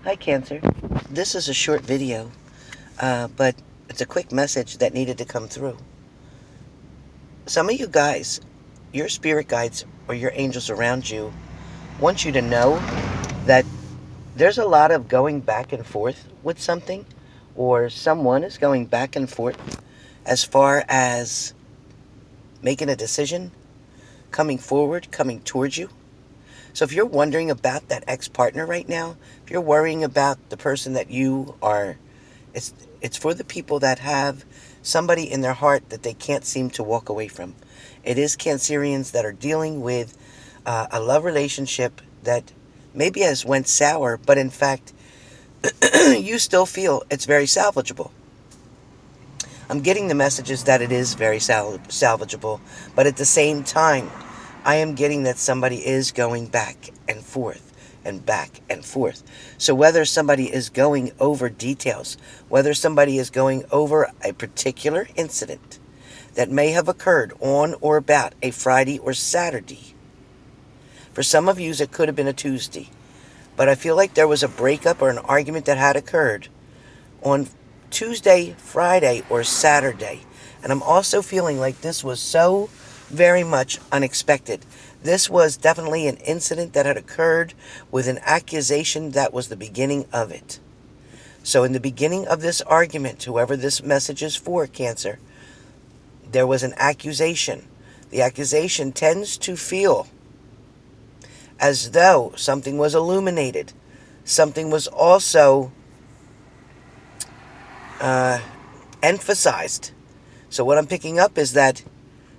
Hi Cancer. This is a short video, but it's a quick message that needed to come through. Some of you guys, your spirit guides or your angels around you want you to know that there's a lot of going back and forth with something, or someone is going back and forth as far as making a decision, coming forward, coming towards you. So if you're wondering about that ex-partner right now, if you're worrying about the person that you are, it's for the people that have somebody in their heart that they can't seem to walk away from. It is Cancerians that are dealing with a love relationship that maybe has went sour, but in fact, you still feel it's very salvageable. I'm getting the messages that it is very salvageable, but at the same time, I am getting that somebody is going back and forth and back and forth. So whether somebody is going over details, whether somebody is going over a particular incident that may have occurred on or about a Friday or Saturday. For some of you, it could have been a Tuesday. But I feel like there was a breakup or an argument that had occurred on Tuesday, Friday, or Saturday. And I'm also feeling like this was so very much unexpected. This was definitely an incident that had occurred with an accusation that was the beginning of it. So in the beginning of this argument, whoever this message is for, Cancer, there was an accusation. The accusation tends to feel as though something was illuminated. Something was also emphasized. So what I'm picking up is that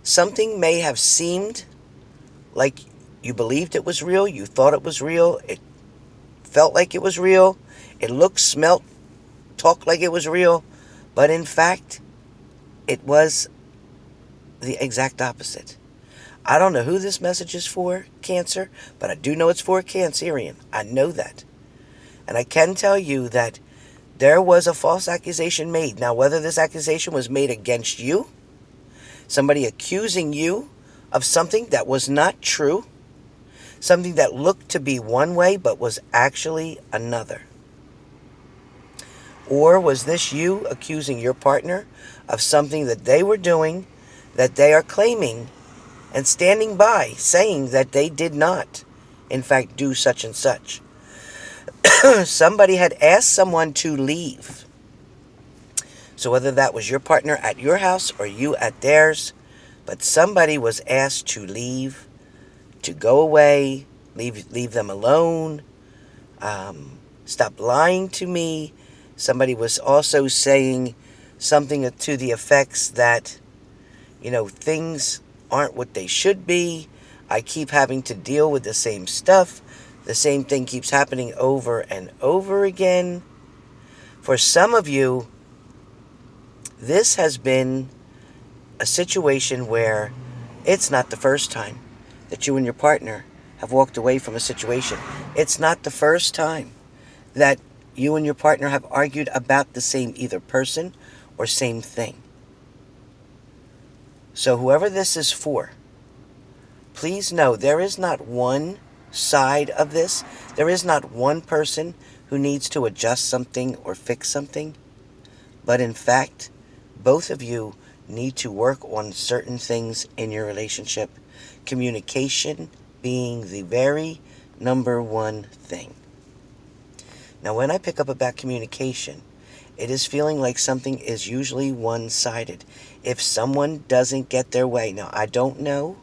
something may have seemed like you believed it was real, you thought it was real, it felt like it was real, it looked, smelt, talked like it was real, but in fact, it was the exact opposite. I don't know who this message is for, Cancer, but I do know it's for a Cancerian. I know that. And I can tell you that there was a false accusation made. Now, whether this accusation was made against you, somebody accusing you of something that was not true, something that looked to be one way but was actually another. Or was this you accusing your partner of something that they were doing that they are claiming and standing by, saying that they did not, in fact, do such and such? Somebody had asked someone to leave. So whether that was your partner at your house or you at theirs, but somebody was asked to leave, to go away, leave them alone, stop lying to me. Somebody was also saying something to the effects that, things aren't what they should be. I keep having to deal with the same stuff. The same thing keeps happening over and over again. For some of you, this has been a situation where it's not the first time that you and your partner have walked away from a situation. It's not the first time that you and your partner have argued about the same either person or same thing. So whoever this is for, please know there is not one side of this. There is not one person who needs to adjust something or fix something. But in fact, both of you need to work on certain things in your relationship. Communication being the very number one thing. Now, when I pick up about communication, it is feeling like something is usually one-sided. If someone doesn't get their way, now I don't know.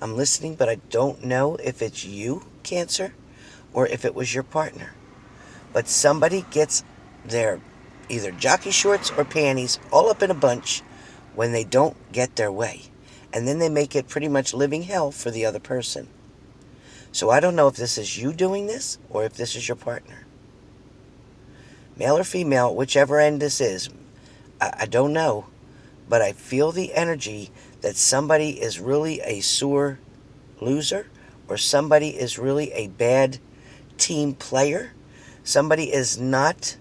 I'm listening, but I don't know if it's you, Cancer, or if it was your partner. But somebody gets their either jockey shorts or panties all up in a bunch when they don't get their way. And then they make it pretty much living hell for the other person. So I don't know if this is you doing this or if this is your partner. Male or female, whichever end this is, I don't know. But I feel the energy that somebody is really a sore loser, or somebody is really a bad team player. Somebody is not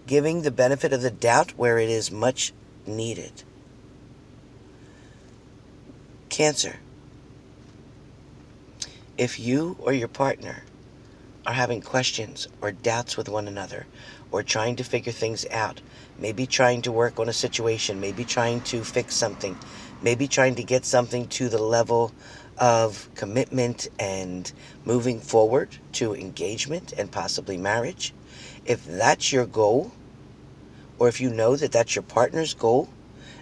giving the benefit of the doubt where it is much needed. Cancer, if you or your partner are having questions or doubts with one another, or trying to figure things out, maybe trying to work on a situation, maybe trying to fix something, maybe trying to get something to the level of commitment and moving forward to engagement and possibly marriage, if that's your goal, or if you know that that's your partner's goal,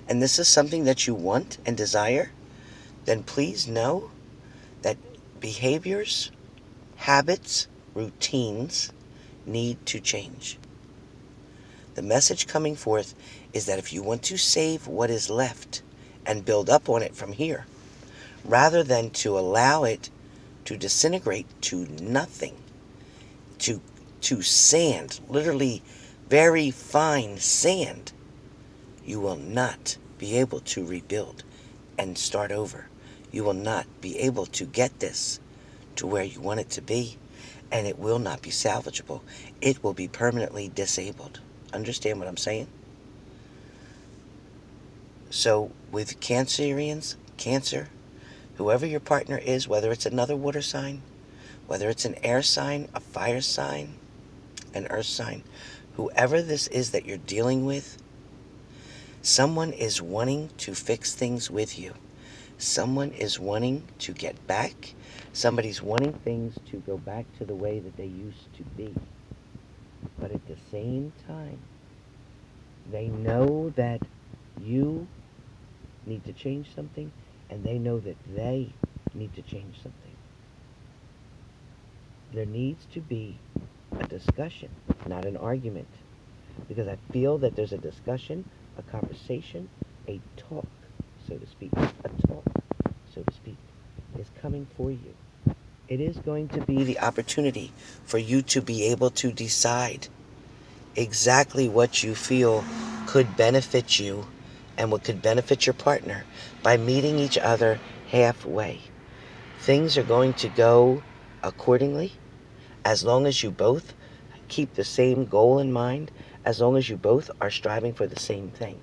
and this is something that you want and desire, then please know that behaviors, habits, routines need to change. The message coming forth is that if you want to save what is left and build up on it from here, rather than to allow it to disintegrate to nothing, to sand, literally very fine sand, you will not be able to rebuild and start over. You will not be able to get this to where you want it to be, and it will not be salvageable. It will be permanently disabled. Understand what I'm saying? So with Cancerians, Cancer, whoever your partner is, whether it's another water sign, whether it's an air sign, a fire sign, an earth sign, whoever this is that you're dealing with, someone is wanting to fix things with you. Someone is wanting to get back. Somebody's wanting things to go back to the way that they used to be. But at the same time, they know that you need to change something, and they know that they need to change something. There needs to be a discussion, not an argument. Because I feel that there's a discussion, a conversation, a talk, so to speak, is coming for you. It is going to be the opportunity for you to be able to decide exactly what you feel could benefit you and what could benefit your partner by meeting each other halfway. Things are going to go accordingly as long as you both keep the same goal in mind, as long as you both are striving for the same thing.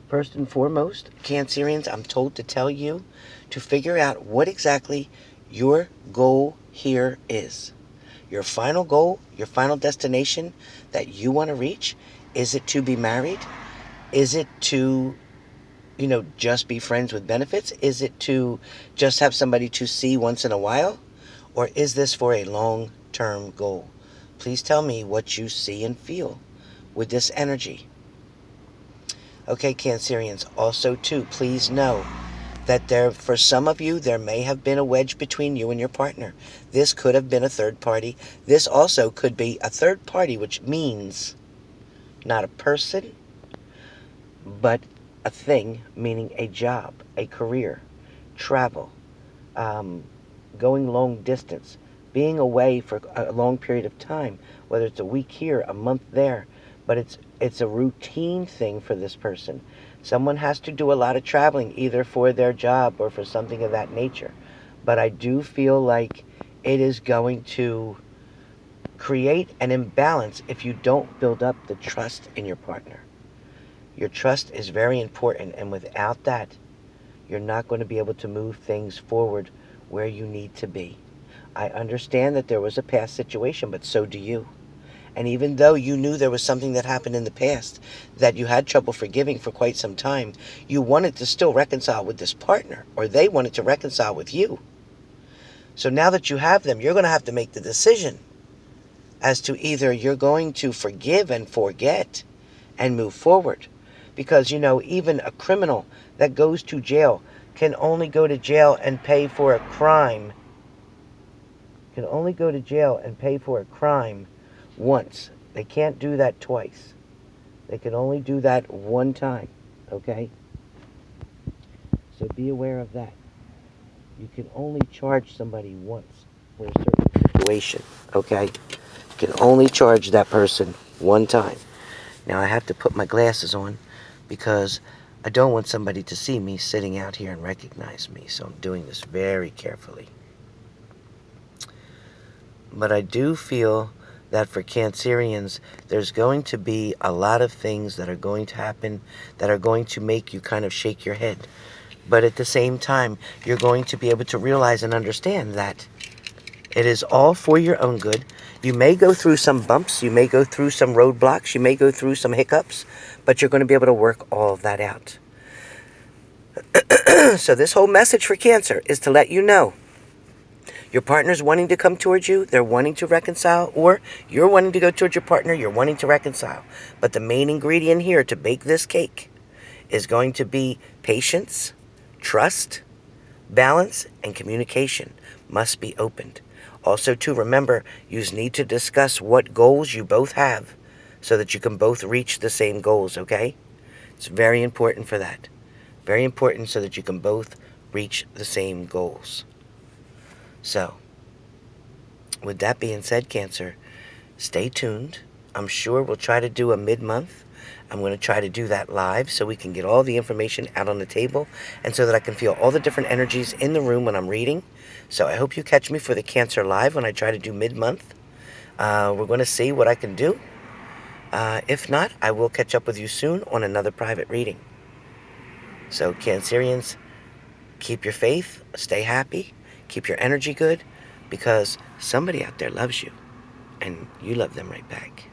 First and foremost, Cancerians, I'm told to tell you to figure out what exactly your goal here is. Your final goal, your final destination that you want to reach, is it to be married? Is it to, just be friends with benefits? Is it to just have somebody to see once in a while? Or is this for a long-term goal? Please tell me what you see and feel with this energy. Okay, Cancerians, also too, please know that for some of you, there may have been a wedge between you and your partner. This could have been a third party. This also could be a third party, which means not a person, but a thing, meaning a job, a career, travel, going long distance, being away for a long period of time, whether it's a week here, a month there, but it's a routine thing for this person. Someone has to do a lot of traveling, either for their job or for something of that nature. But I do feel like it is going to create an imbalance if you don't build up the trust in your partner. Your trust is very important, and without that, you're not going to be able to move things forward where you need to be. I understand that there was a past situation, but so do you. And even though you knew there was something that happened in the past that you had trouble forgiving for quite some time, you wanted to still reconcile with this partner, or they wanted to reconcile with you. So now that you have them, you're going to have to make the decision as to either you're going to forgive and forget and move forward. Because, even a criminal that goes to jail can only go to jail and pay for a crime. Can only go to jail and pay for a crime once. They can't do that twice. They can only do that one time, okay? So be aware of that. You can only charge somebody once for a certain situation, okay? You can only charge that person one time. Now I have to put my glasses on because I don't want somebody to see me sitting out here and recognize me, so I'm doing this very carefully. But I do feel that for Cancerians, there's going to be a lot of things that are going to happen that are going to make you kind of shake your head. But at the same time, you're going to be able to realize and understand that It is all for your own good. You may go through some bumps. You may go through some roadblocks. You may go through some hiccups. But you're going to be able to work all of that out. So this whole message for Cancer is to let you know your partner's wanting to come towards you. They're wanting to reconcile. Or you're wanting to go towards your partner. You're wanting to reconcile. But the main ingredient here to bake this cake is going to be patience, trust, balance, and communication must be opened. Also, to remember, you need to discuss what goals you both have so that you can both reach the same goals, okay? It's very important for that. Very important so that you can both reach the same goals. So, with that being said, Cancer, stay tuned. I'm sure we'll try to do a mid-month. I'm going to try to do that live so we can get all the information out on the table and so that I can feel all the different energies in the room when I'm reading. So I hope you catch me for the Cancer Live when I try to do mid-month. We're going to see what I can do. If not, I will catch up with you soon on another private reading. So Cancerians, keep your faith, stay happy, keep your energy good, because somebody out there loves you, and you love them right back.